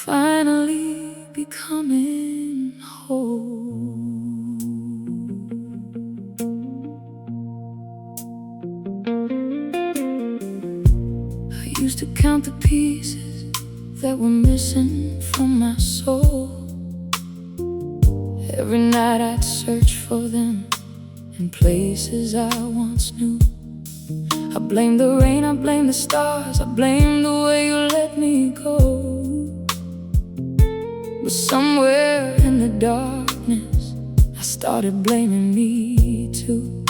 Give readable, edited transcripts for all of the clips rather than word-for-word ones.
finally becoming whole. I used to count the pieces that were missing from my soul. Every night I'd search for them in places I once knew. I blame the rain, I blame the stars, I blame the way you let me go. But somewhere in the darkness, I started blaming me too.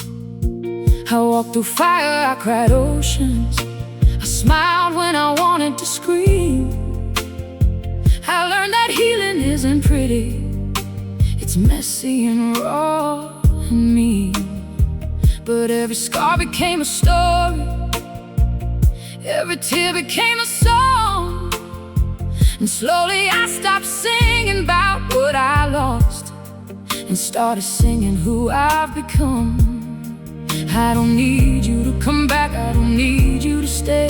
I walked through fire, I cried oceans, I smiled when I wanted to scream. I learned that healing isn't pretty, it's messy and raw and mean. But every scar became a story, every tear became a song. And slowly I stopped singing about what I lost and started singing who I've become. I don't need you to come back, I don't need you to stay.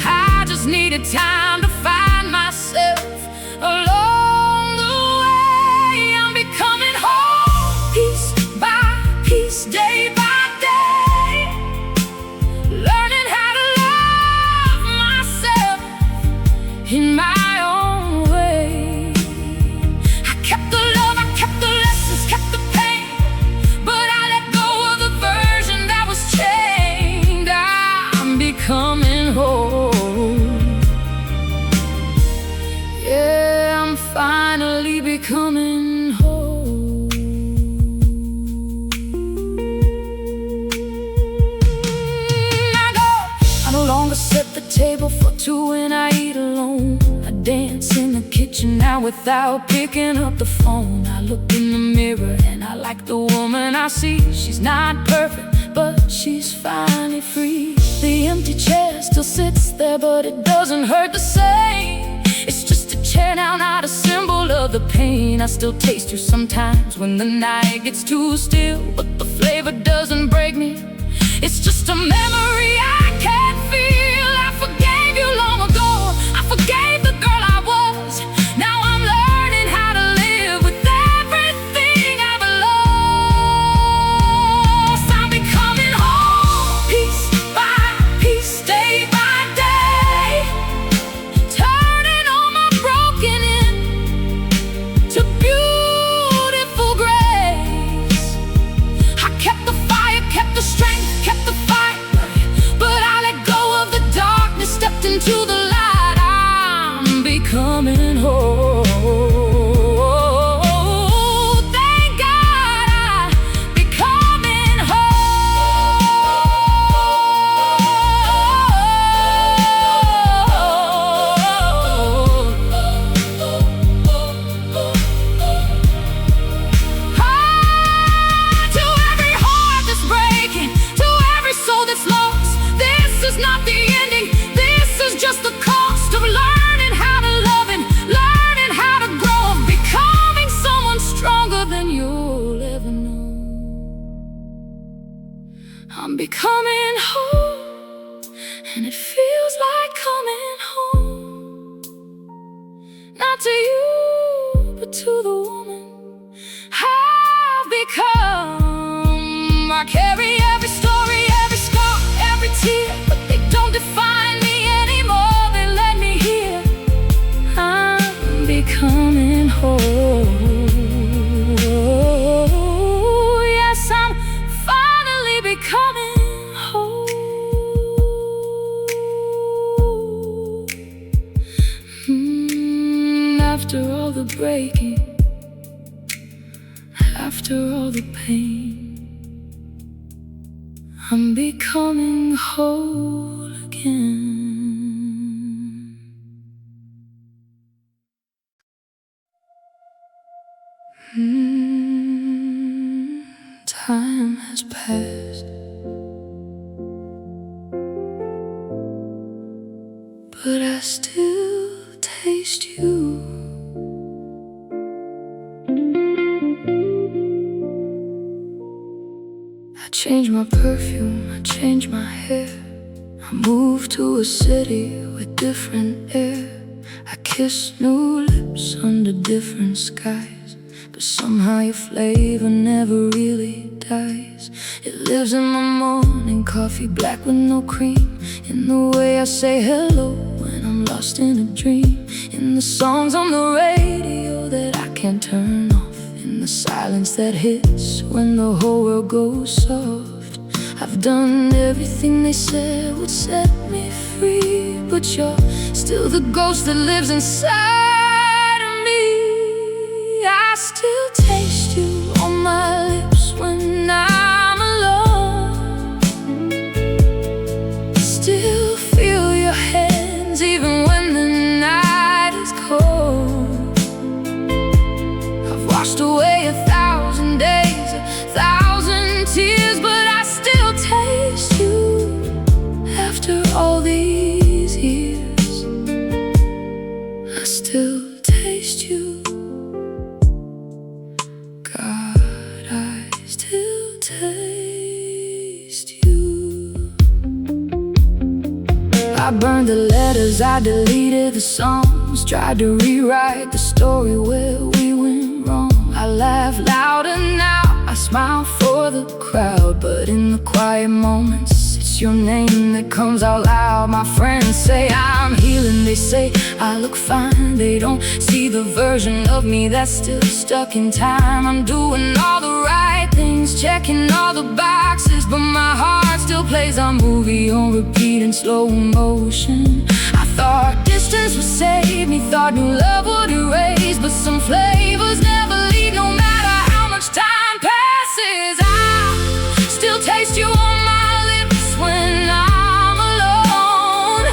I just needed time to find myself along the way. I'm becoming whole, piece by piece, day by day, learning how to love myself in my own way. I kept the love, I kept the lessons, kept the pain, but I let go of the version that was chained. I'm becoming whole. Yeah, I'm finally becoming whole. I no longer set the table for two when I eat alone. I dance in the kitchen now without picking up the phone. I look in the mirror and I like the woman I see. She's not perfect, but she's finally free. The empty chair still sits there, but it doesn't hurt the same. It's just a chair now, not a symbol of the pain. I still taste you sometimes when the night gets too still, but the flavor doesn't break me. It's just a memory I can't feel. I forgave you long ago, I forgave the girl I was. Now I'm learning how to live with everything I've lost. I'm becoming whole, piece by piece, day by day, turning all my broken into beautiful grace. I kept the fire, kept the strength, kept the fight, but I let go of the darkness, stepped into the light. I'm becoming whole. Thank God I'm becoming To every heart that's breaking, to every soul that's lost, this is not the ending, this is just the cost of learning how to love and learning how to grow, of becoming someone stronger than you'll ever know. I'm becoming whole, and it feels like coming home. Not to you, but to the woman I've become. I carry every story, every scar, every tear, but they don't define me anymore. They let me hear I'm becoming whole. Yes, I'm finally becoming whole. After all the breaking, after all the pain, I'm becoming whole again. Time has passed, but I still taste you. I changed my perfume, I changed my hair. I moved to a city with different air. I kiss new lips under different skies, but somehow your flavor never really dies. It lives in my morning coffee, black with no cream, in the way I say hello when I'm lost in a dream, in the songs on the radio that I can't turn off, in the silence that hits when the whole world goes soft. I've done everything they said would set me free, but you're still the ghost that lives inside of me. I still taste you on my lips when I'm alone, still feel your hands even when the night is cold. I've washed away 1,000 days, 1,000 tears, but I still taste you after all these years. I still taste you. God, I still taste you. I burned the letters, I deleted the songs, tried to rewrite the story where we went wrong. I laugh louder now, I smile for the crowd, but in the quiet moments, it's your name that comes out loud. My friends say I'm healing, they say I look fine. They don't see the version of me that's still stuck in time. I'm doing all the right things, checking all the boxes, but my heart still plays our movie on repeat in slow motion. I thought distance would save me, thought new love would erase, but some flavors never leave, no matter how much time passes. I still taste you on my lips when I'm alone,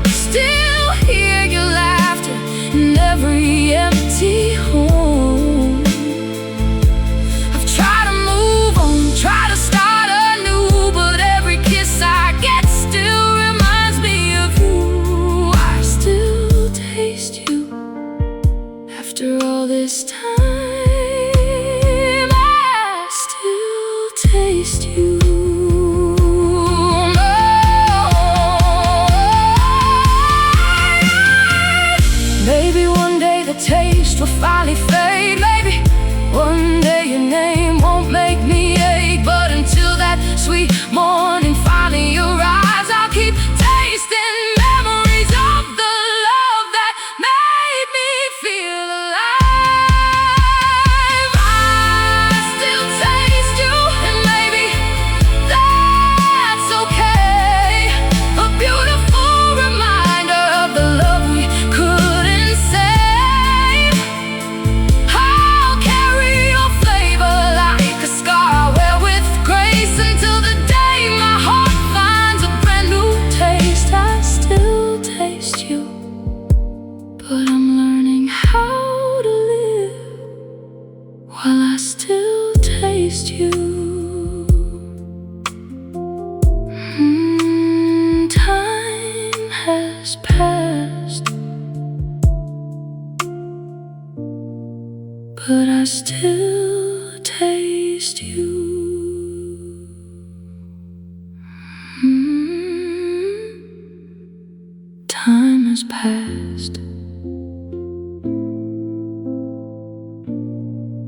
still hear your laughter in every empty home. I've tried to move on, try to start anew, but every kiss I get still reminds me of you. I still taste you after all this time. I still taste you. Maybe one day the taste will finally fade. Maybe one day your name won't make me ache. But until that sweet morning finally arrives, I'll keep tasting memories of the love that made me feel alive. I still taste you, and maybe that's okay. A beautiful reminder of the love we couldn't save. I'll carry your flavor like a scar I wear with grace, until the day my heart finds a brand new taste. I still taste you, but I'm learning how to live while I still taste you. Time has passed, but I still taste you. Time has passed,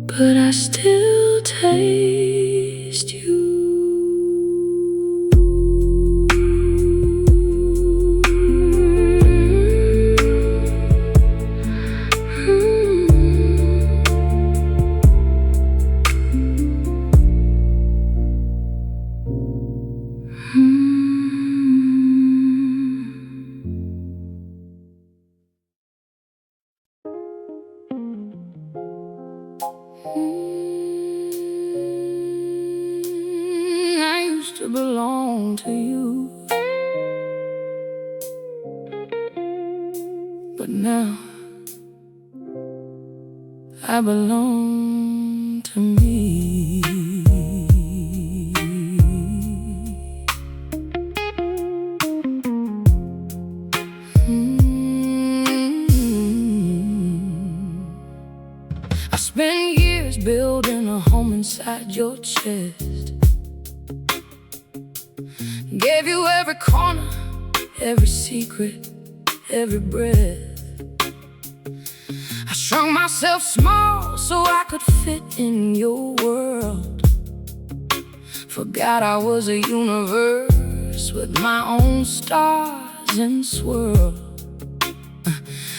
but I still taste you. I used to belong to you, but now I belong to me. I spent years building a home inside your chest, gave you every corner, every secret, every breath. Shrunk myself small so I could fit in your world. Forgot I was a universe with my own stars and swirl.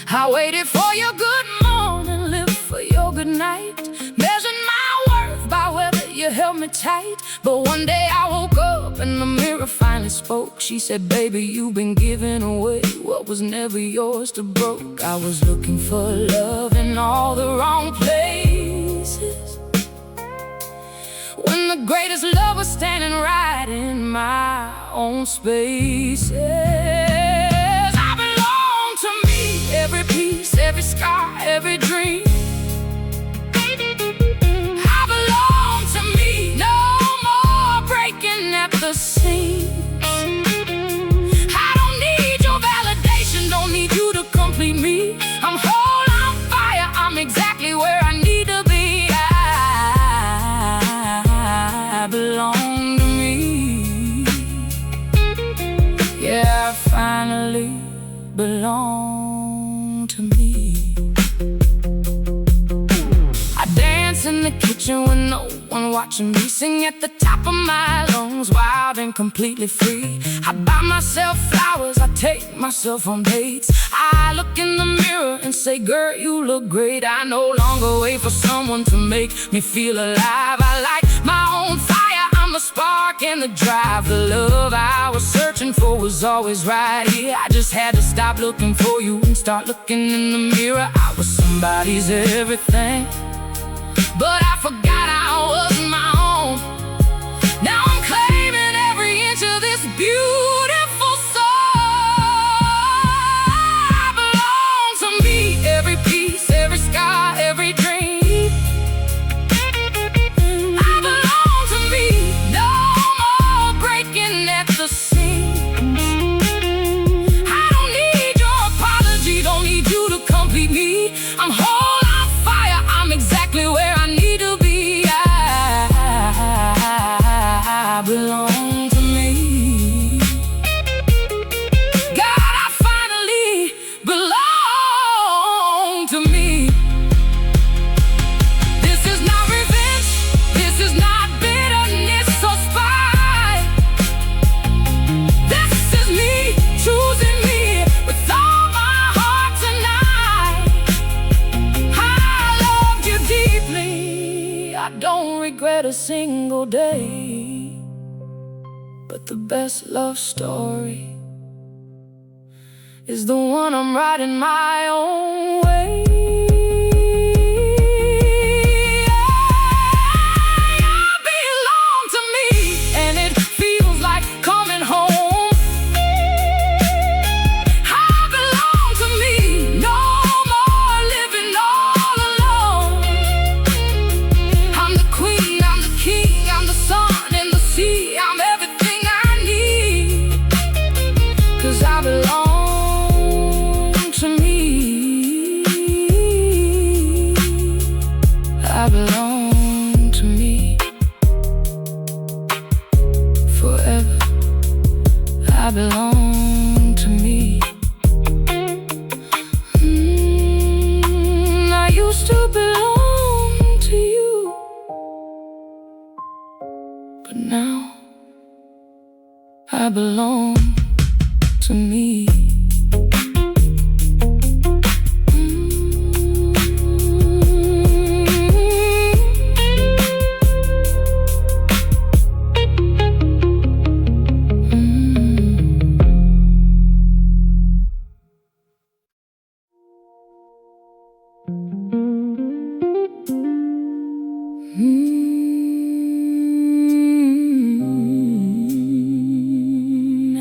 I waited for your good morning, lived for your good night, measured my worth by whether you held me tight. But one day I woke up and the mirror finally spoke. She said, baby, you've been giving away what was never yours to broke. I was looking for love in all the wrong places, when the greatest love was standing right in my own spaces. I belong to me, every piece, every scar, every dream. I belong to me, no more breaking at the seams. I don't need your validation, don't need you to complete me. I'm whole, I'm fire, I'm exactly where I need to be. I belong to me. Yeah, I finally belong to me. I dance in the kitchen with no one watching me, sing at the top of my lungs, wild and completely free. I buy myself flowers, I take myself on dates. I look in the mirror and say, girl, you look great. I no longer wait for someone to make me feel alive. I like my own fire, I'm the spark and the drive. The love I was searching for was always right here. I just had to stop looking for you and start looking in the mirror. I was somebody's everything, but I forgot I wasn't my own. Now I'm claiming every inch of this beautiful soul. I belong to me, every piece, every scar, every dream. I belong to me, no more breaking at the seams. I don't need your apology, don't need you to complete me. I'm whole, I'm fire, I'm exactly where I need to be. I belong to me. God, I finally belong to me. This is not revenge, this is not bitterness or spite. This is me, choosing me with all my heart tonight. I loved you deeply, I don't regret a single day. But the best love story is the one I'm writing my own way. I belong to me, and it feels like coming home. I belong to me, no more living all alone. I'm the queen, I'm the king, I'm the sun and the sea, I'm everything I need, 'cause I belong to me. I belong to me forever. I belong to me. I used to belong to you, but now I belong to me.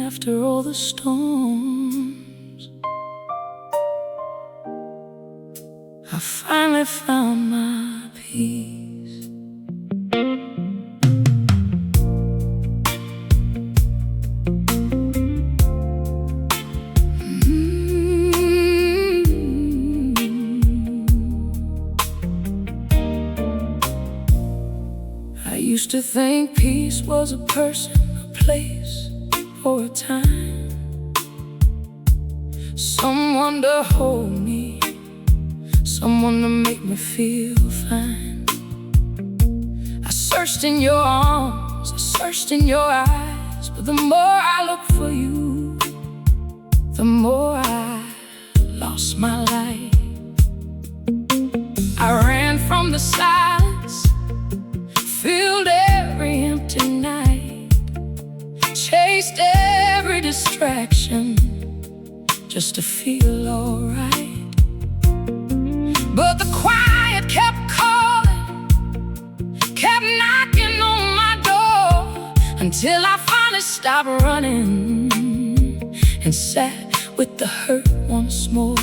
After all the storms, I finally found my peace. I used to think peace was a person, a place, or a time. Someone to hold me, someone to make me feel fine. I searched in your arms, I searched in your eyes, but the more I look for you, the more I lost my life. I ran from the silence, filled every empty night, chased every distraction just to feel alright. But the quiet kept calling, kept knocking on my door, until I finally stopped running and sat with the hurt once more.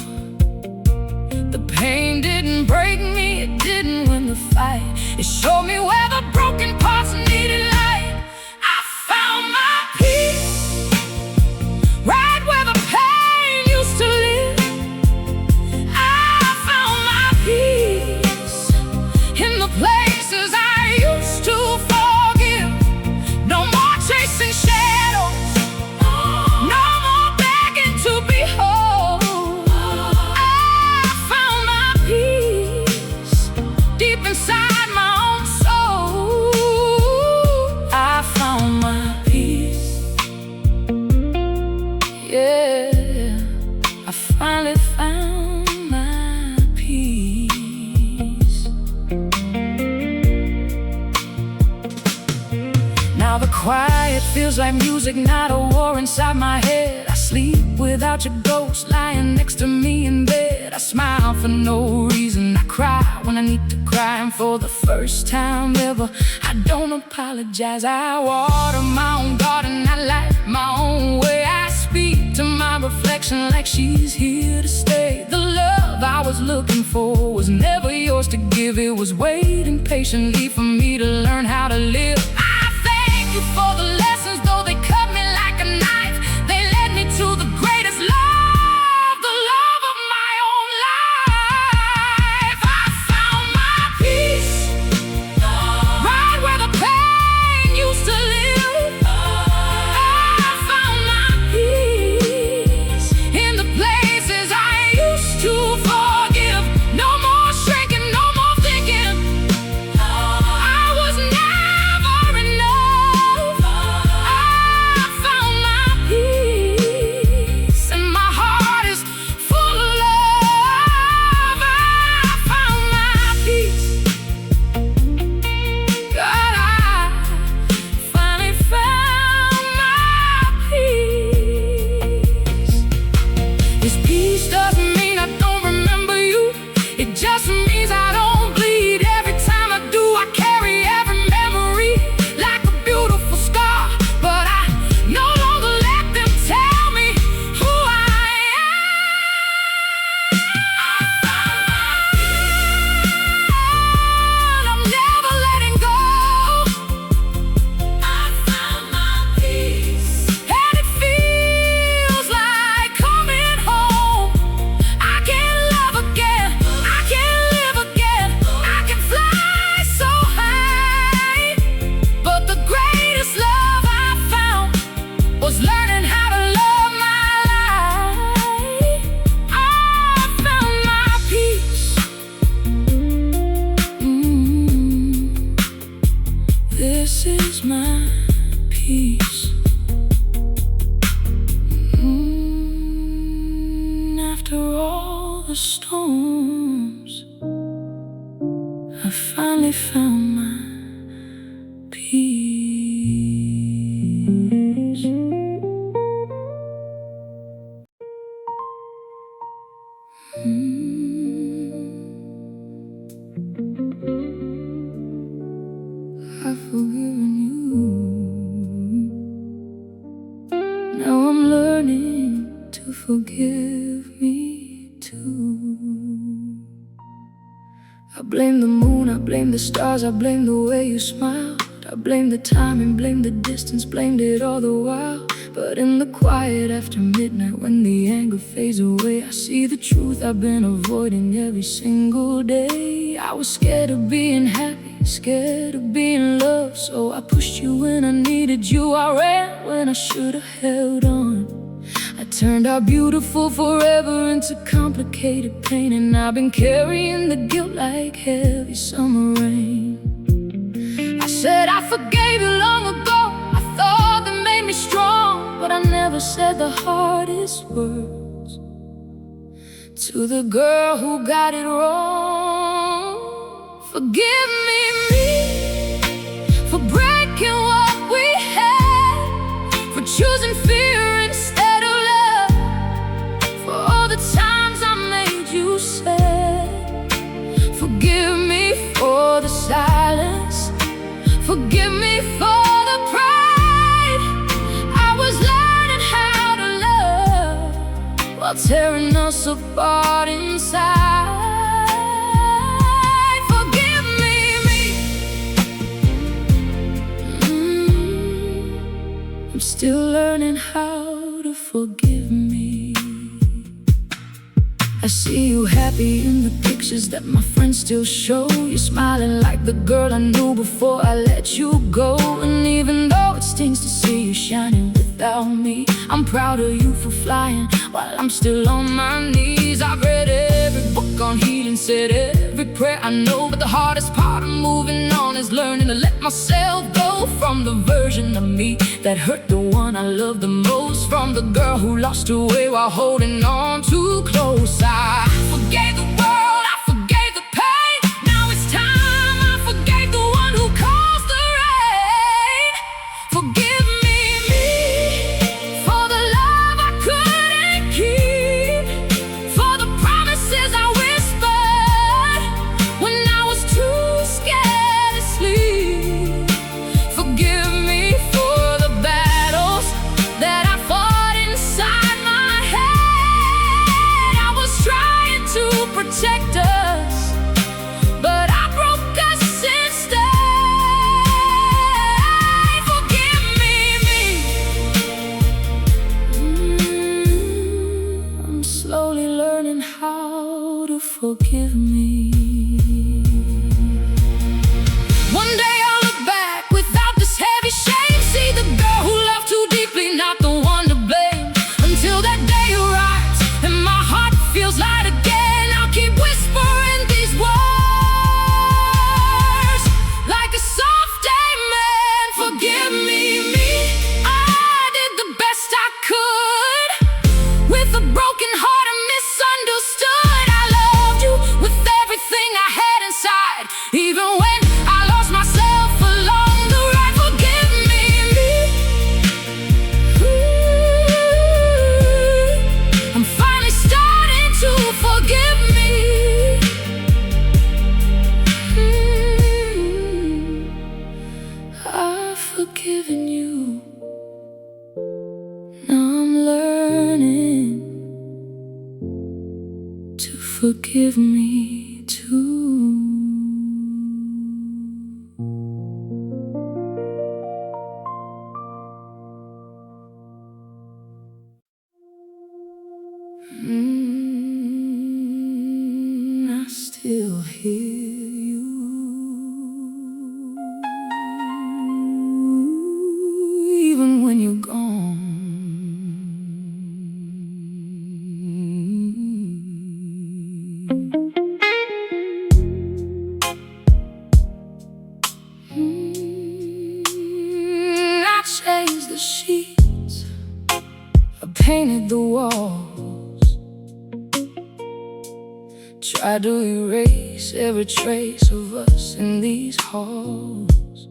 The pain didn't break me, it didn't win the fight. It showed me where the broken parts needed light. I found my peace right where the pain used to live. I found my peace in the places I used to forgive. No more chasing shadows, no more begging to be whole. I found my peace deep inside my own soul. I found my peace. Yeah, I finally found my peace. Now the quiet feels like music, not a war inside my head. I sleep without your ghost lying next to me in bed. I smile for no reason, I cry when I need to cry, and for the first time ever, I don't apologize. I water my own garden, I light my own way. I speak to my reflection like she's here to stay. The love I was looking for was never yours to give. It was waiting patiently for me to learn how to live. I thank you for the lessons, though they cut me like a knife. They led me to the greatest love, the love of my own life. I found my peace right where the pain used to live. I found my peace in the places I used to forgive. No more shrinking, no more thinking I was never enough. I found my peace, and my heart is full of love. I found my peace. God, I finally found my peace. This peace doesn't mean I don't remember you. It just means I don't bleed. Every time I do, I carry every memory like a beautiful scar. But I no longer let them tell me who I am. I'm never letting go. I found my peace, and it feels like coming home. I can love again, I can live again, I can fly so high. But the greatest love I found was learning how to love my life. I found my peace. This is my peace. After all the storms, I finally found my peace. I've forgiven you. Now I'm learning to forgive me too. I blame the moon, I blame the stars, I blame the way you smiled. I blame the timing, blame the distance, blamed it all the while. But in the quiet after midnight, when the anger fades away, I see the truth I've been avoiding every single day. I was scared of being happy, scared of being loved, so I pushed you when I needed you. I ran when I should have held on. I turned our beautiful forever into complicated pain. And I've been carrying the guilt like heavy summer rain. I said I forgave you long ago. I thought that made me strong, but I never said the hardest words to the girl who got it wrong. Forgive me for breaking what we had, for choosing fear instead of love, for all the times I made you sad. Forgive me for the silence, forgive me for the pride. I was learning how to love while tearing us apart inside. I'm still learning how to forgive me. I see you happy in the pictures that my friends still show. You're smiling like the girl I knew before I let you go. And even though it stings to see you shining without me, I'm proud of you for flying while I'm still on my knees. I've read every book on healing, said every prayer I know, but the hardest part of moving on is learning to let myself go from the version of me that hurt the one I love the most, from the girl who lost her way while holding on too close. I forgave the world, I forgave the pain. Now it's time I forgave the one who caused the rain. Forgive me for the love I couldn't keep, for the promises I whispered when I was too scared to sleep. Forgive me for the battles that I fought inside my head. I was trying to protect us, but I broke us instead. Forgive me. I'm slowly learning how to forgive me. One day I'll look back without this heavy shame, see the girl who loved too deeply, not the one to blame. Until that day arrives and my heart feels light again, I'll keep whispering these words like a soft amen. Forgive me, I did the best I could with a broken heart and misunderstood. I loved you with everything I had inside, even when I lost myself along the ride. Forgive me. I'm finally starting to forgive me. I've forgiven you. Now I'm learning to forgive me too. I still hear you, even when you're gone. I changed the sheets, I painted the walls, tried to erase every trace of us in these halls.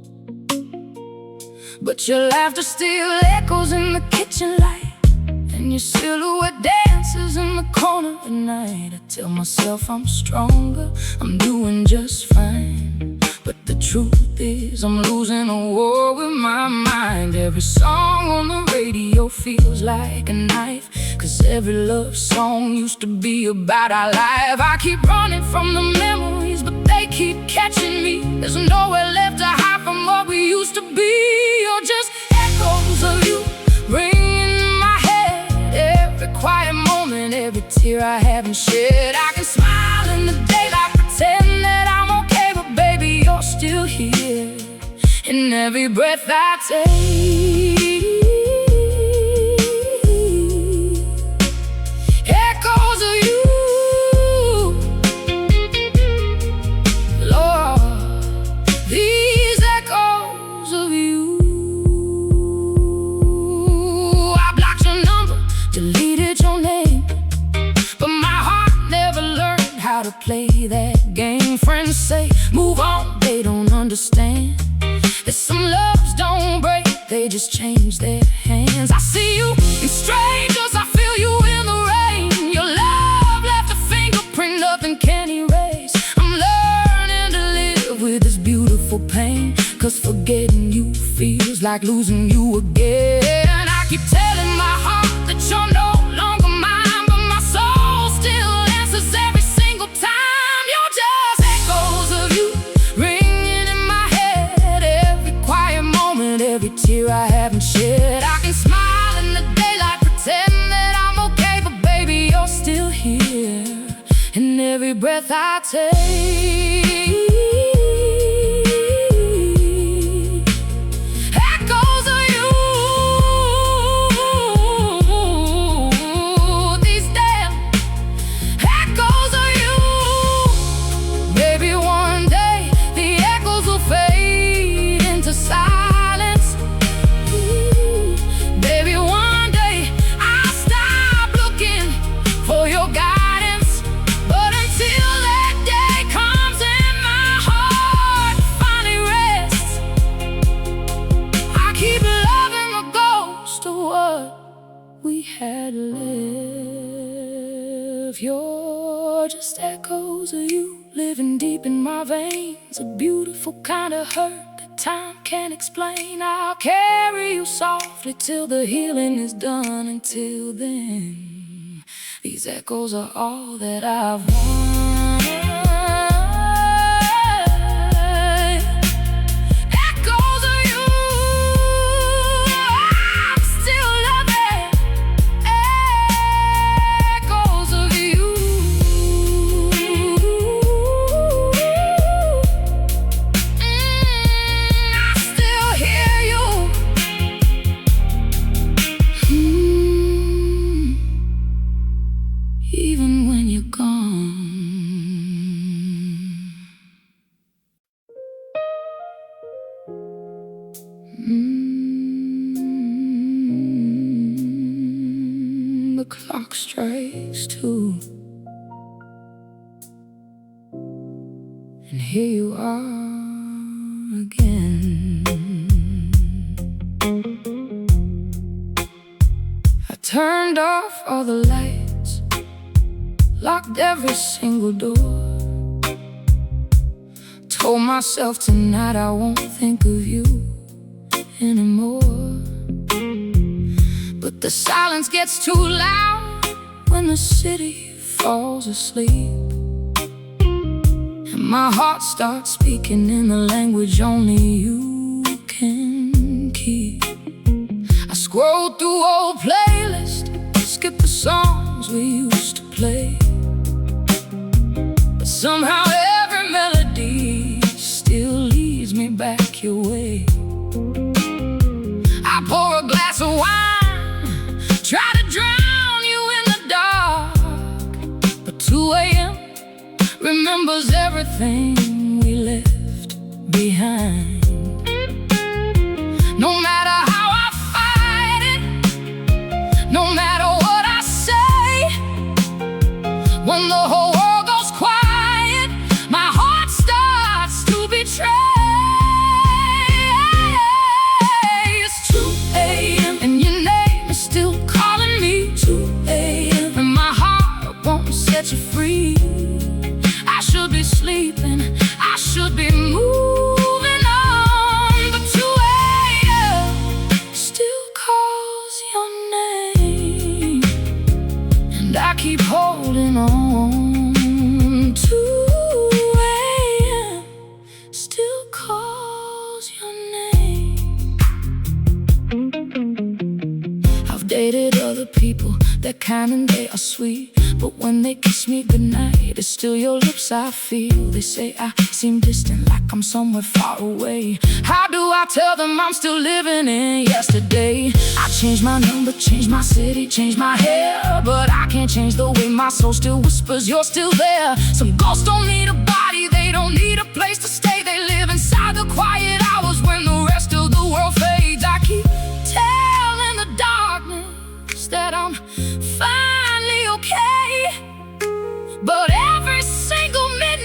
But your laughter still echoes in the kitchen light, and your silhouette dances in the corner at night. I tell myself I'm stronger, I'm doing just fine, but the truth is I'm losing a war with my mind. Every song on the radio feels like a knife, 'cause every love song used to be about our life. I keep running from the memories, but they keep catching me. There's nowhere left to hide from what we used to be. You're just echoes of you ringing in my head. Every quiet moment, every tear I haven't shed. I can smile in the daylight, pretend that I'm okay, but baby, you're still here in every breath I take. play that game. Friends say, move on, they don't understand that some loves don't break, they just change their hands. I see you in strangers, I feel you in the rain. Your love left a fingerprint nothing can erase. I'm learning to live with this beautiful pain, 'cause forgetting you feels like losing you again. I keep telling my heart that you're no longer mine, but my soul still answers every single time. You're just echoes of you ringing in my head. Every quiet moment, every tear I haven't shed. I can smile in the daylight, pretend that I'm okay, but baby, you're still here in every breath I take. We had lived. You're just echoes of you living deep in my veins. A beautiful kind of hurt that time can't explain. I'll carry you softly till the healing is done. Until then, these echoes are all that I've wanted. Even when you're gone. The clock strikes 2, and here you are again. I turned off all the lights, locked every single door. Told myself tonight I won't think of you anymore. But the silence gets too loud when the city falls asleep, and my heart starts speaking in the language only you can keep. I scroll through old playlists, skip the songs we used to play, but somehow every melody still leads me back your way. I pour a glass of wine, try to drown you in the dark, but 2 a.m. remembers everything we left behind. No matter how I fight it, no matter what I say, when the whole world goes quiet, my heart starts to betray. It's 2 a.m. and your name is still calling me. 2 a.m. and my heart won't set you free. I should be sleeping, I should be moving on, but 2 a.m. still calls your name, and I keep holding on. 2 a.m. still calls your name. I've dated other people, they're kind and they are sweet, but when they kiss me goodnight, it's still your lips I feel. They say I seem distant, like I'm somewhere far away. How do I tell them I'm still living in yesterday? I changed my number, changed my city, changed my hair, but I can't change the way my soul still whispers you're still there. Some ghosts don't need a body, they don't need a place to stay. They live inside the quiet hours when the rest of the world fades. I keep telling the darkness that I'm finally okay, but every single minute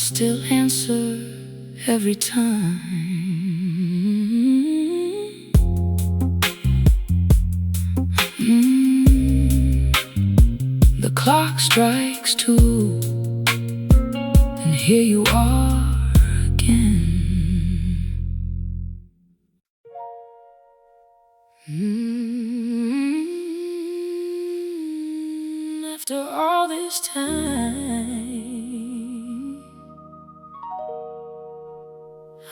still answer every time. The clock strikes 2, and here you are again. After all this time,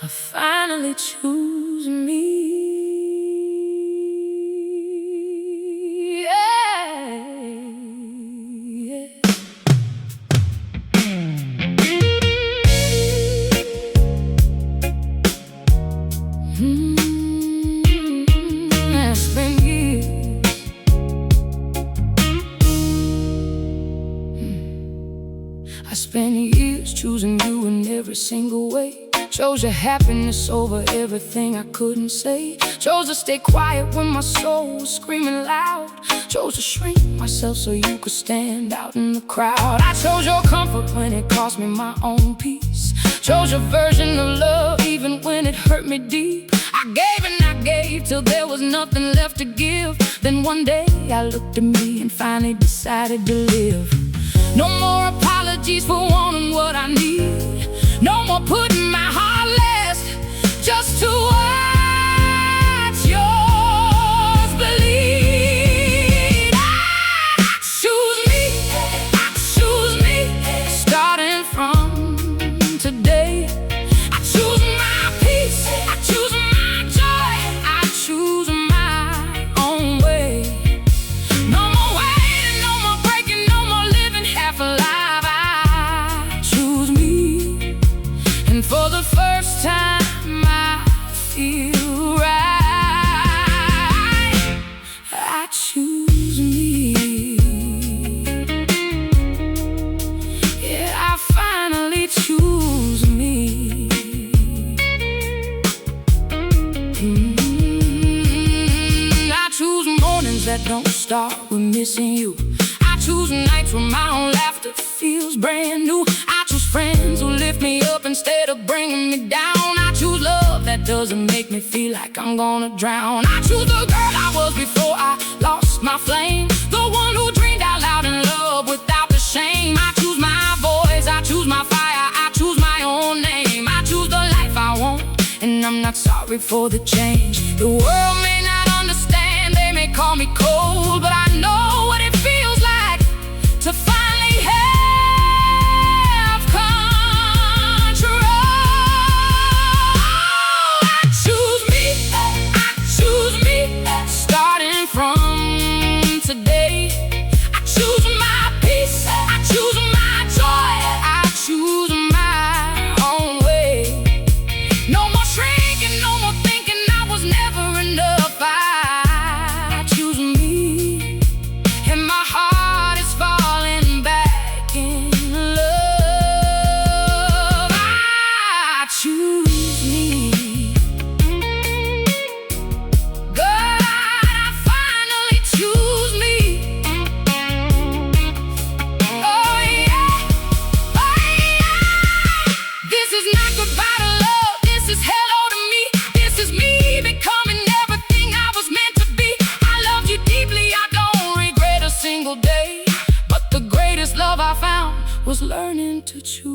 I finally choose me. It's been years. I spent years choosing you in every single way. Chose your happiness over everything I couldn't say. Chose to stay quiet when my soul was screaming loud. Chose to shrink myself so you could stand out in the crowd. I chose your comfort when it cost me my own peace. Chose your version of love even when it hurt me deep. I gave and I gave till there was nothing left to give. Then one day I looked at me and finally decided to live. No more apologies for wanting what I need. No more putting my heart last just to watch yours bleed. I choose me, starting from today. I choose my peace, I choose my joy, I choose my own way. No more waiting, no more breaking, no more living half alive. I choose me. And for the first time I feel right. I choose me. Yeah, I finally choose me. I choose mornings that don't start with missing you. I choose nights where my own laughter feels brand new. I choose friends who lift me up instead of bringing me down. I choose love that doesn't make me feel like I'm gonna drown. I choose the girl I was before I lost my flame, the one who dreamed out loud in love without the shame. I choose my voice, I choose my fire, I choose my own name. I choose the life I want, and I'm not sorry for the change. The world may not understand, they may call me cold, but I know what it feels like to finally have control. I choose me, starting from today. I choose my peace, I choose my joy, I choose my own way. No more shrinking, no more thinking I was never enough. I choose me, and my heart is falling back in love. I choose me. God, I finally choose me. Oh yeah, oh yeah. This is not goodbye to love, this is hello to me. This is me becoming everything I was meant to be. I love you deeply, I don't regret a single day. But the greatest love I found was learning to choose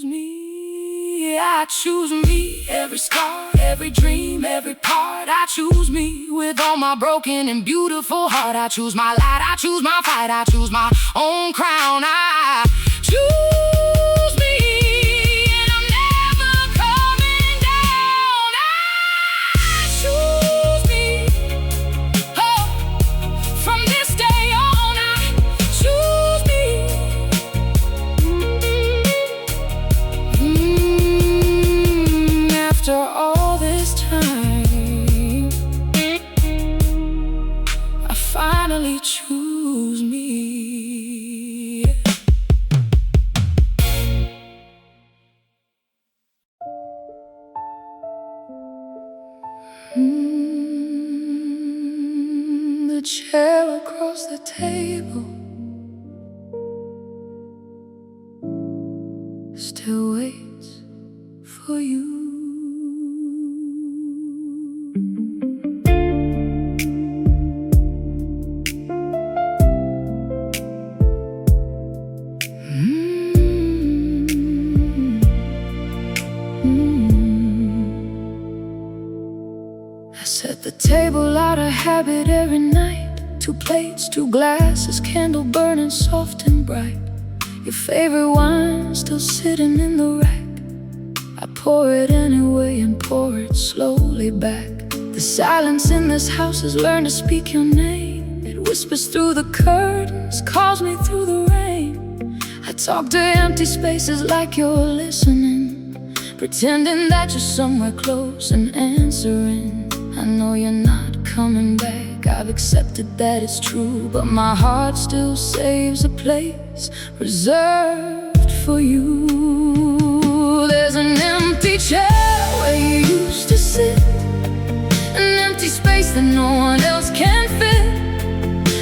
me. I choose me, every scar, every dream, every part. I choose me with all my broken and beautiful heart. I choose my light, I choose my fight, I choose my own crown. I choose me, and I'm never coming down. I choose me. Oh, from this day on, I choose me. After all this time, I finally choose me. The chair across the table habit every night. 2 plates, 2 glasses, candle burning soft and bright. Your favorite wine still sitting in the rack. I pour it anyway and pour it slowly back. The silence in this house has learned to speak your name. It whispers through the curtains, calls me through the rain. I talk to empty spaces like you're listening, pretending that you're somewhere close and answering. I know you're not coming back, I've accepted that it's true, but my heart still saves a place reserved for you. There's an empty chair where you used to sit, an empty space that no one else can fit.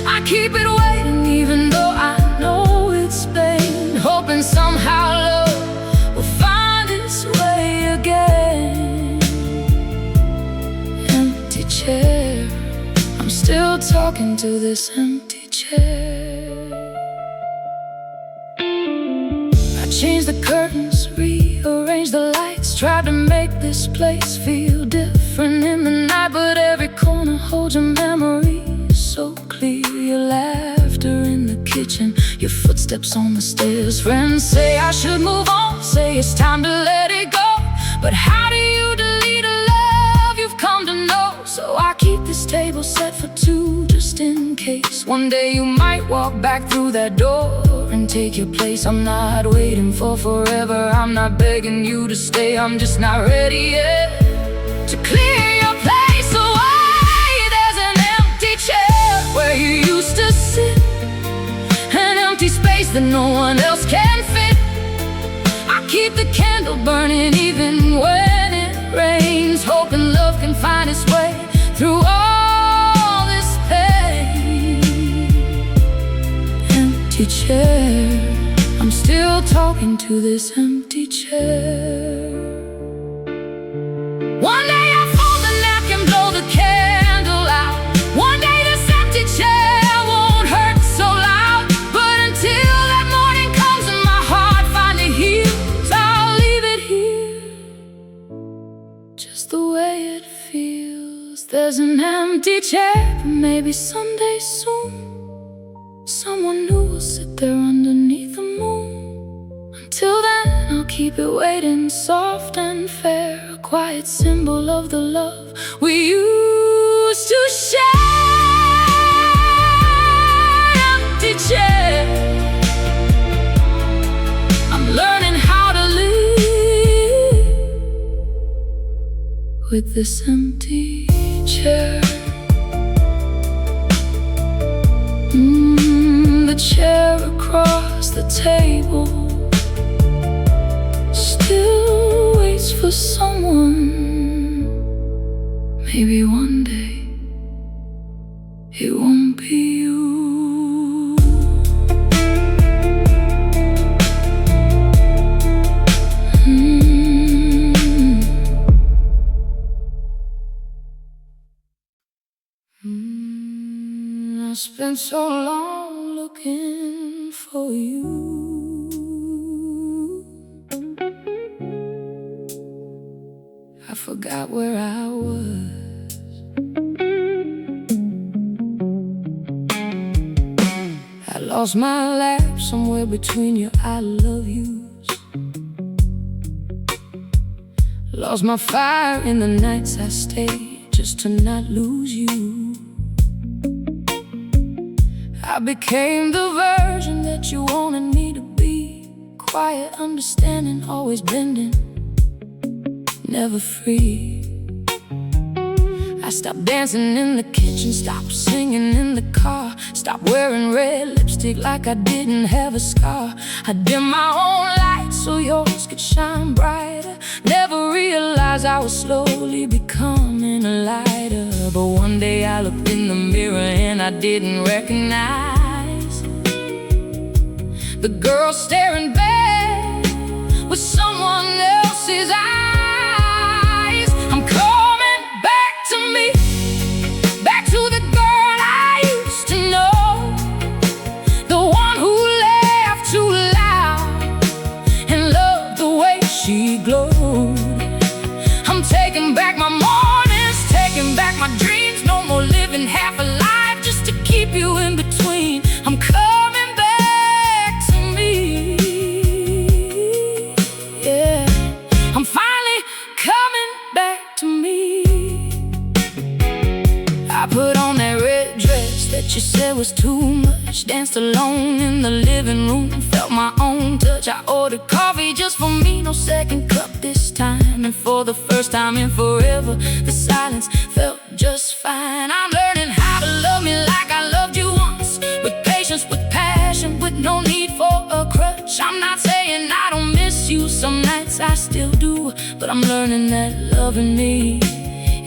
I keep it waiting even though I know it's pain, hoping somehow love will find its way again. Empty chair, I'm still talking to this empty chair. I changed the curtains, rearranged the lights, tried to make this place feel different in the night, but every corner holds a memory so clear. Your laughter in the kitchen, your footsteps on the stairs. Friends say I should move on, say it's time to let it go, but how do you delete a love you've come to know? So I keep this table set for 2 just in case one day you might walk back through that door and take your place. I'm not waiting for forever, I'm not begging you to stay, I'm just not ready yet to clear your place away. There's an empty chair where you used to sit, an empty space that no one else can fit. I keep the candle burning even when it rains, hoping love can find its way through all this pain. Empty chair, I'm still talking to this empty chair. One day I'll fold the napkin, blow the candle out. One day this empty chair won't hurt so loud, but until that morning comes and my heart finally heals, I'll leave it here just the way it feels. There's an empty chair, but maybe someday soon someone new will sit there underneath the moon. Until then I'll keep it waiting, soft and fair, a quiet symbol of the love we used to share. Empty chair, I'm learning how to live with this empty chair. The chair across the table still waits for someone. Maybe one day it won't be you. I spent so long looking for you. I forgot where I was. I lost my laugh somewhere between your I love yous. Lost my fire in the nights I stayed just to not lose you. I became the version that you wanted me to be, quiet, understanding, always bending, never free. I stopped dancing in the kitchen, stopped singing in the car, stopped wearing red lipstick like I didn't have a scar. I dimmed my own light so yours could shine brighter. Never realized I was slowly becoming a lighter. But one day I looked in the mirror and I didn't recognize the girl staring back with someone else's eyes. I'm coming back to me, back to the girl I used to know, the one who laughed too loud and loved the way she glowed. I'm taking back my mornings, taking back my dreams, no more living half was too much. Danced alone in the living room, felt my own touch. I ordered coffee just for me, no second cup this time. And for the first time in forever, the silence felt just fine. I'm learning how to love me like I loved you once, with patience, with passion, with no need for a crutch. I'm not saying I don't miss you, some nights I still do, but I'm learning that loving me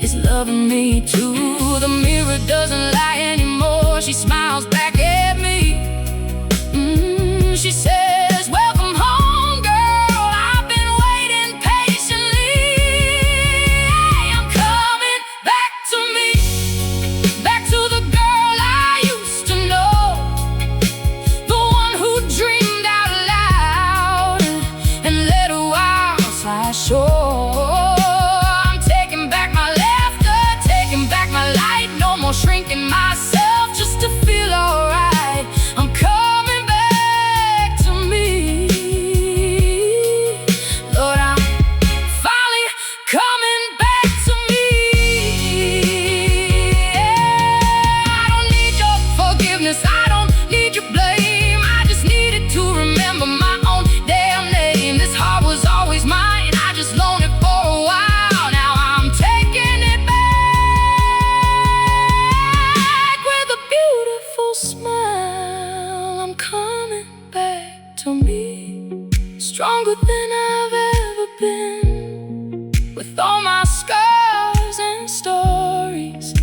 is loving me too. The mirror doesn't lie anymore, she smiles back at me. She says, welcome home, girl, I've been waiting patiently. I'm coming back to me, back to the girl I used to know, the one who dreamed out loud and let a wild side show. Shrinking myself just to feel alright. I'm coming back to me. Lord, I'm finally coming back to me. I don't need your forgiveness, I don't need your blame. I just needed to remember my own damn name. This heart was always mine, I just loaned it for a while. Now I'm taking it back. Smile, I'm coming back to me, stronger than I've ever been, with all my scars and stories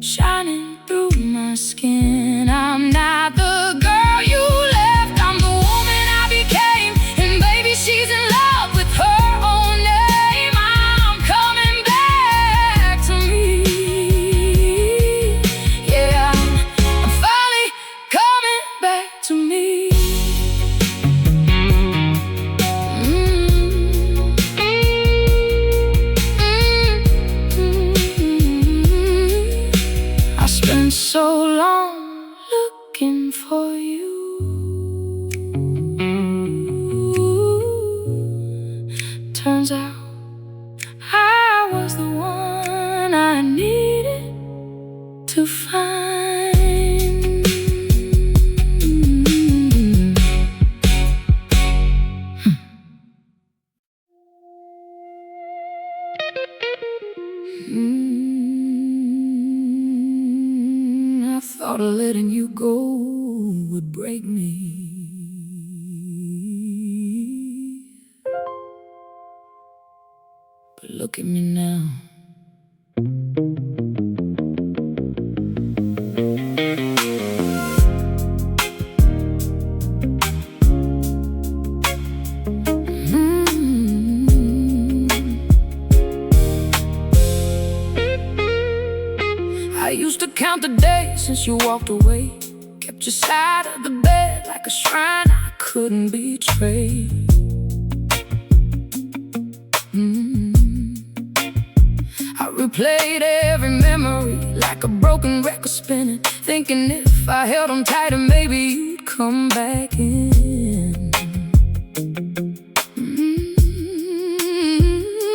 shining through my skin. I'm not the girl you left, I'm the woman I became, and baby, she's in love with her own name. I'm coming back to me. Yeah, back to me. I spent so long looking for you. Turns out I was the one I needed to find. I thought letting you go would break me, but look at me now. I used to count the days since you walked away, kept your side of the bed like a shrine I couldn't betray. I replayed every memory like a broken record spinning, thinking if I held on tighter maybe you'd come back in.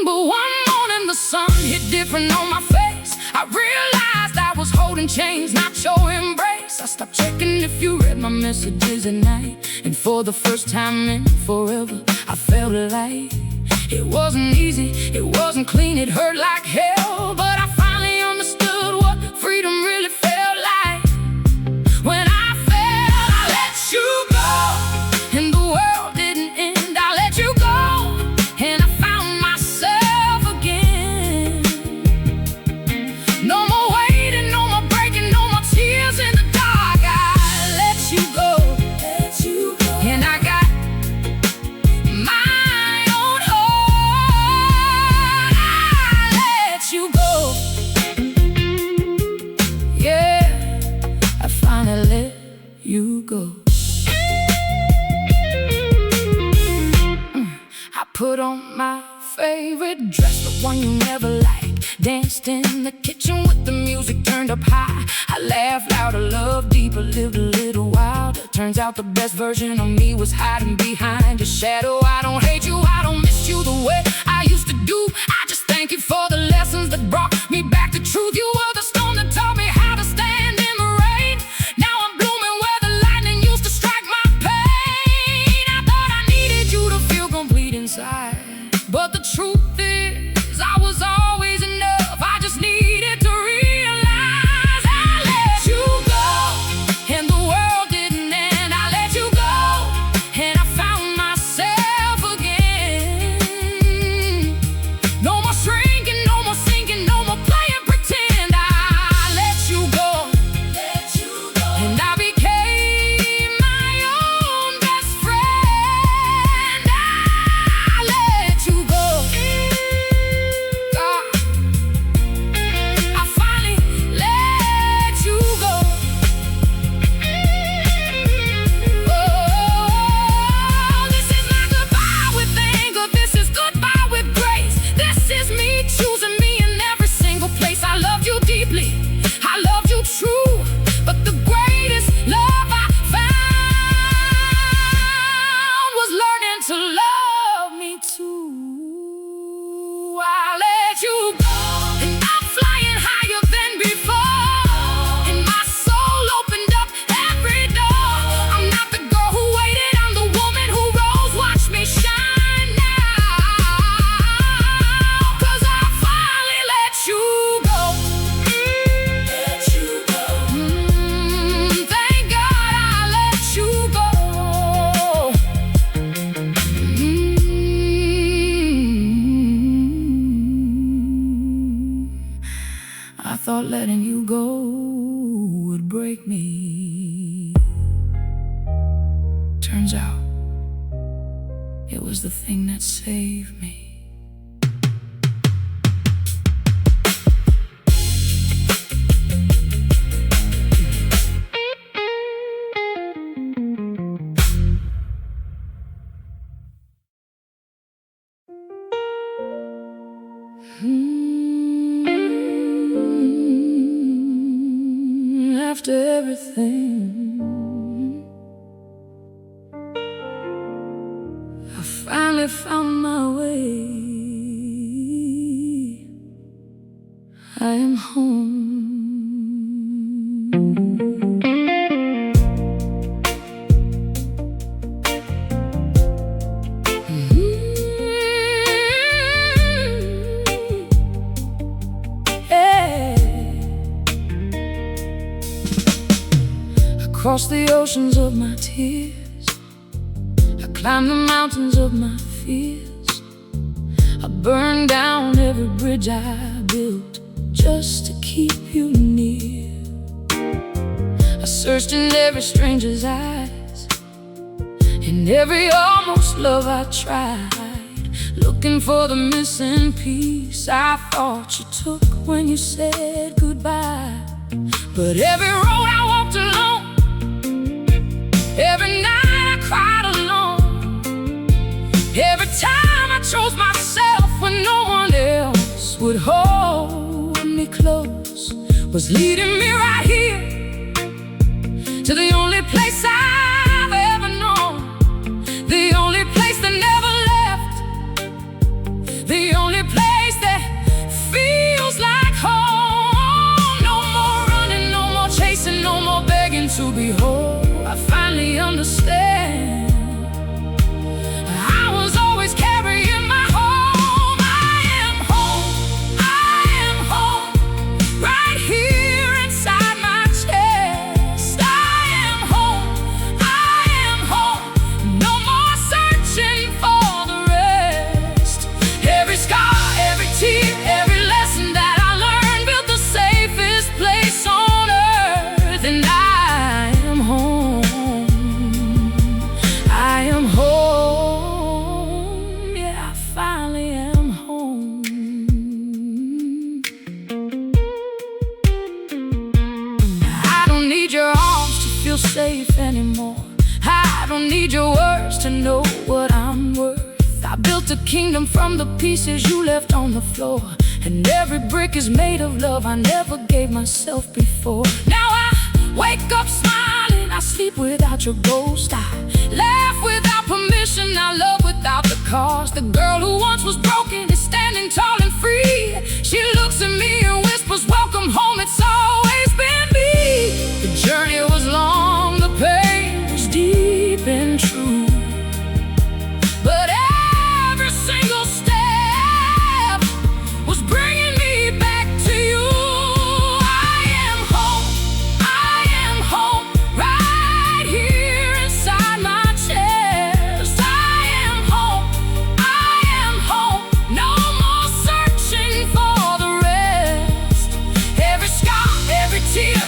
But one morning the sun hit different on my face. I realized I was holding chains, not your embrace. I stopped checking if you read my messages at night, and for the first time in forever I felt alight. It wasn't easy, it wasn't clean, it hurt like hell, but I finally understood what freedom really felt like. When I fell, I let you go, and the world didn't end. I let you go, and I found myself again. No more waiting, no more breaking, no more tears in the dark. I let you go, and I got my own heart. I let you go. Yeah, I finally let you go. I put on my favorite dress, the one you never liked, danced in the kitchen with the music turned up high. I laughed louder, loved deeper, lived a little wilder. Turns out the best version of me was hiding behind a shadow. I don't hate you, I don't miss you the way I used to do. I just thank you for the lessons that brought me back to truth. You were the stone that taught me how to stand in the rain. Now I'm Turns out it was the thing that saved me. After everything, I finally found my way. I am home. Across the oceans of my tears, I climbed the mountains of my fears. I burned down every bridge I built just to keep you near. I searched in every stranger's eyes, in every almost love I tried, looking for the missing piece I thought you took when you said goodbye. But every road I walked alone, every night I cried alone, every time I chose myself when no one else would hold me close, was leading me right here to the only place I've ever known, the only place that never left, the only place that feels like home. No more running, no more chasing, no more begging to be whole. I finally understand. I was always carrying my home. I am home. I am home. Right here inside my chest. I am home. I am home. No more searching for the rest. Every scar, every tear, every lesson that I learned built the safest place on earth. And I am home. I am home, yeah, I finally am home. I don't need your arms to feel safe anymore. I don't need your words to know what I'm worth. I built a kingdom from the pieces you left on the floor, and every brick is made of love I never gave myself before. Now I wake up smiling, I sleep without your ghost, I laugh without permission, I love without the cost. The girl who once was broken is standing tall and free. She looks at me and whispers, welcome home, it's always been me. The journey was long, the pain was deep and true, but every single step was bringing me back to you. I am home. I am home. Right here inside my chest. I am home. I am home. No more searching for the rest. Every scar, every tear,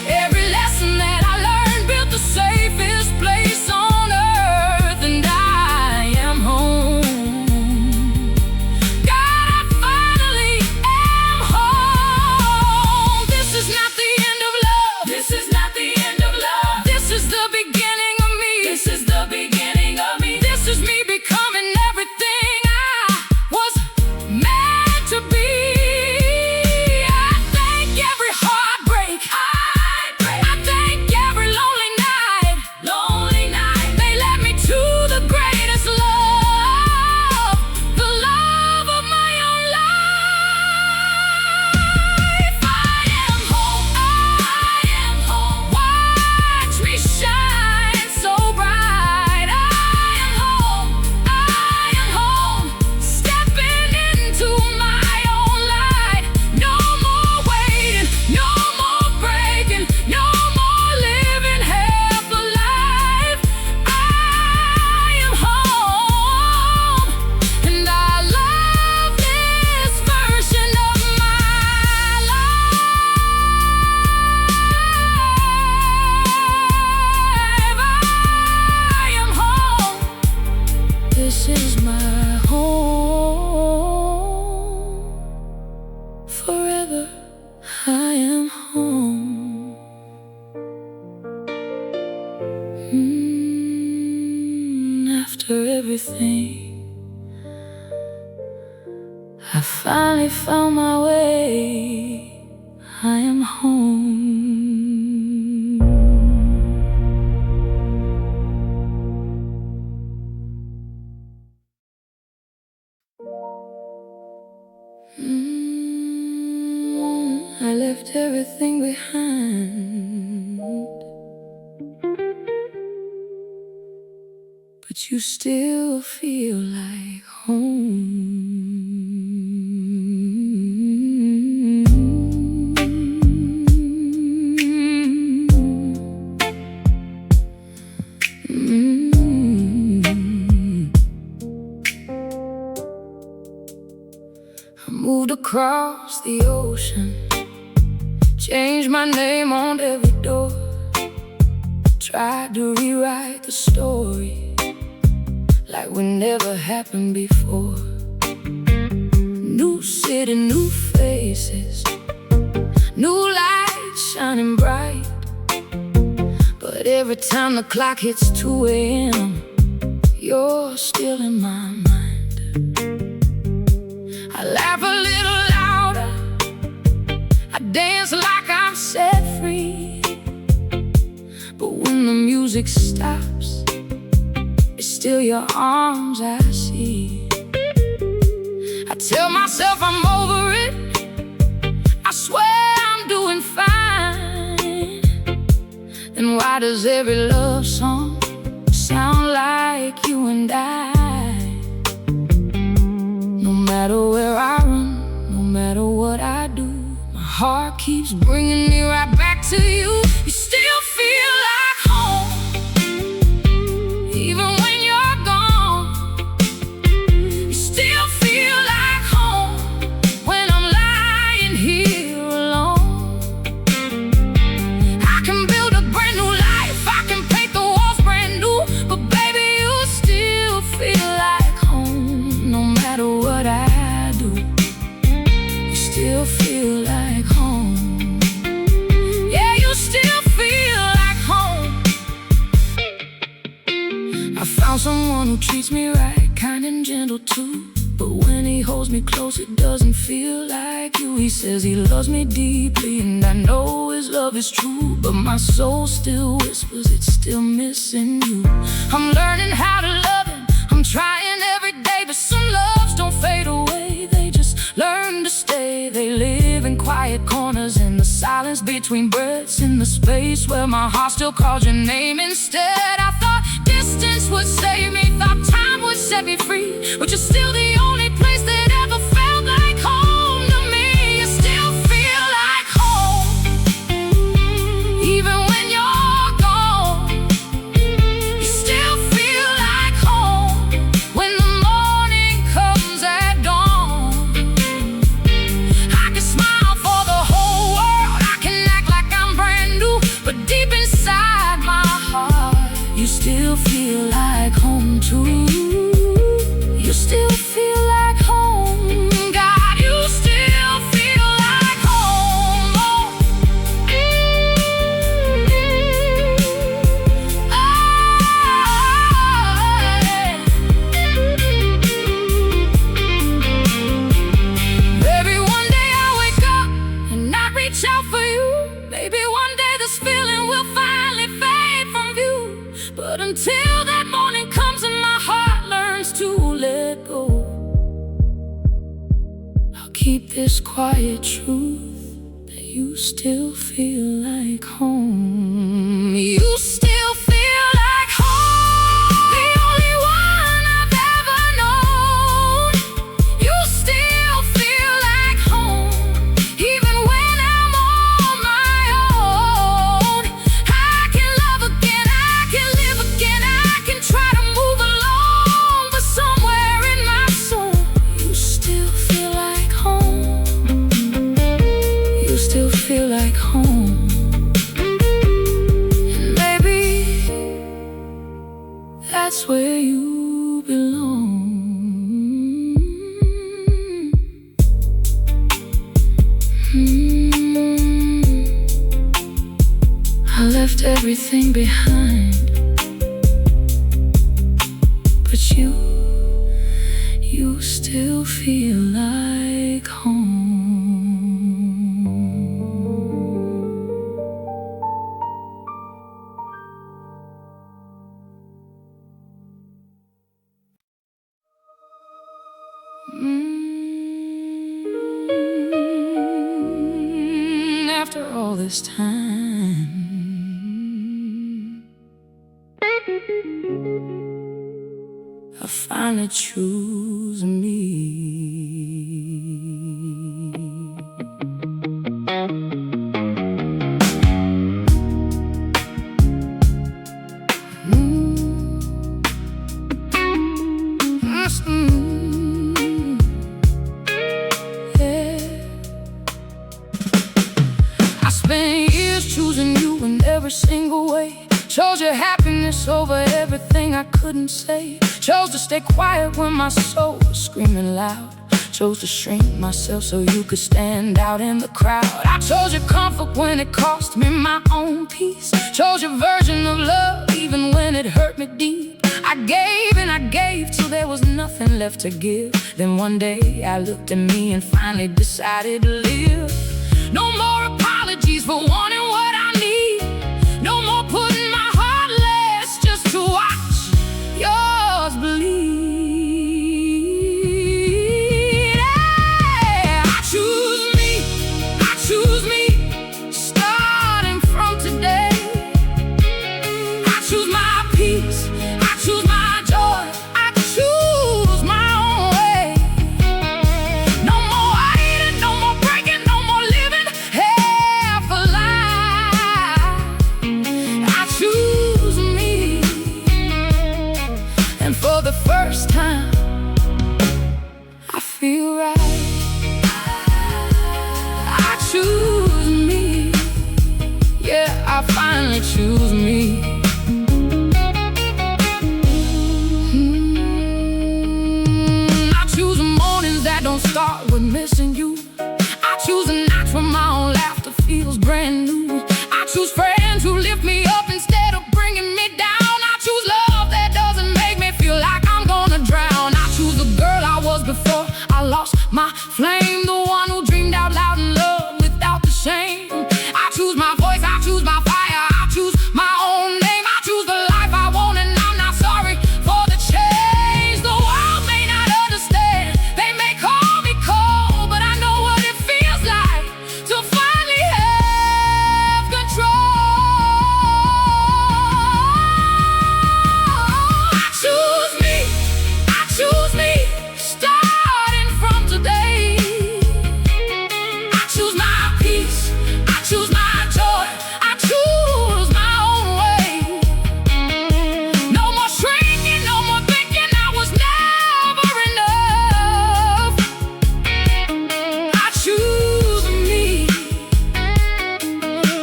After everything, I finally found my way. I am home. I left everything behind, but you still feel like home. I moved across the ocean, changed my name on every door, tried to rewrite the story like we never happened before. New city, new faces, new lights shining bright, but every time the clock hits 2 a.m., you're still in my mind. I laugh a little louder, I dance like I'm set free, but when the music stops, it's still your arms I see. I tell myself I'm over it, I swear I'm doing fine. Then why does every love song sound like you and I? No matter where I run, no matter what I do, my heart keeps bringing me right back to you. You still feel like home, even when you're gone. You still feel like home when I'm lying here alone. I can build a brand new life, I can paint the walls brand new, but baby, you still feel like home. No matter what I do, you still feel like home. Yeah, you still feel like home. I found someone who treats me right, kind and gentle too, but when he holds me close, it doesn't feel like you. He says he loves me deeply, and I know his love is true, but my soul still whispers it's still missing you. I'm learning how to love him, I'm trying every day, but some loves don't fade away, they just learn to stay. They live in quiet corners, in the silence between breaths, in the space where my heart still calls your name instead. I thought distance would save me, thought time would set me free, but you're still the only place that ever felt like home to me. You still feel like home, even when you're gone. You still feel like home when the morning comes at dawn. I can smile for the whole world, I can act like I'm brand new, but deep inside my heart, you still feel like home too. You still feel like home, God, you still feel like home. Maybe one day I'll wake up and not reach out for you. Maybe one day this feeling will finally fade from view, but until that morning comes and my heart learns to let go, I'll keep this quiet truth that you still feel like home. You still feel like home, the only one I've ever known. You still feel like home, even when I'm on my own. I can love again, I can live again, I can try to move along, but somewhere in my soul, you still feel like home. You still feel like home. And maybe that's where you belong. I left everything behind, feel like home. After all this time, I finally choose me. I spent years choosing you in every single way. Chose your happiness over everything I couldn't say. Chose to stay quiet when my soul was screaming loud. Chose to shrink myself so you could stand out in the crowd. I chose your comfort when it cost me my own peace. Chose your version of love even when it hurt me deep. I gave and I gave till there was nothing left to give. Then one day I looked at me and finally decided to live. No more apologies for wanting what I need. No more putting my heart last just to watch yours bleed. Yeah, I choose me, starting from today. I choose my peace, I choose my joy, I choose my own way. No more hiding, no more breaking, no more living half a lie. I choose me, and for the first time I feel right. I choose me, yeah, I finally choose me. I choose the mornings that don't start with missing you. I choose the nights when my own laughter feels brand new. I choose friends who lift me up instead of bringing me down. I choose love that doesn't make me feel like I'm gonna drown. I choose the girl I was before I lost my flame, the one who dreamed out loud in love without the shame. I choose my voice, I choose my fire, I choose my own name. I choose the life I want and I'm not sorry for the change. The world may not understand, they may call me cold, but I know what it feels like to finally have control. I choose me, starting from today. I choose my peace, I choose my joy, I choose my own way. No more shrinking, no more thinking I was never enough. I choose me,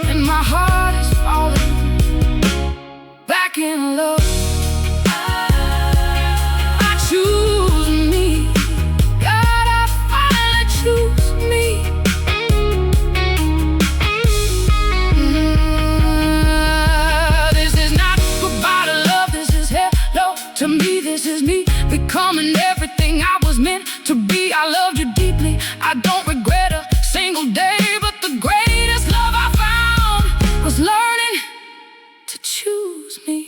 and my heart is falling back in love. I choose me, God, I finally choose me. This is not goodbye to love, this is hello to me. This is me becoming everything I was meant to be. I loved you deeply, I don't regret a single day. But the greatest love I found was learning to choose me.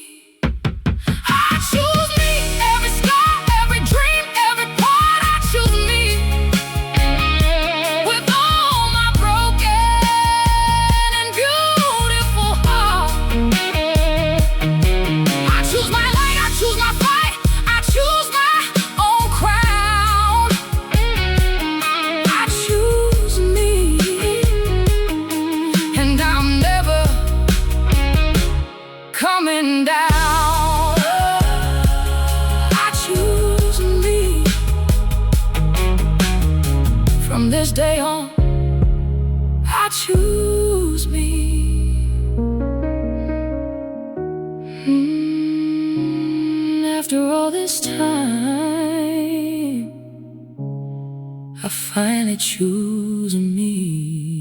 I choose me, every scar, every dream, every part. I choose me, with all my broken and beautiful heart. I choose my light, I choose my fight, I choose my own crown. I choose me, and I'm never coming down. I choose me. From this day on, I choose me. After all this time, I finally choose me.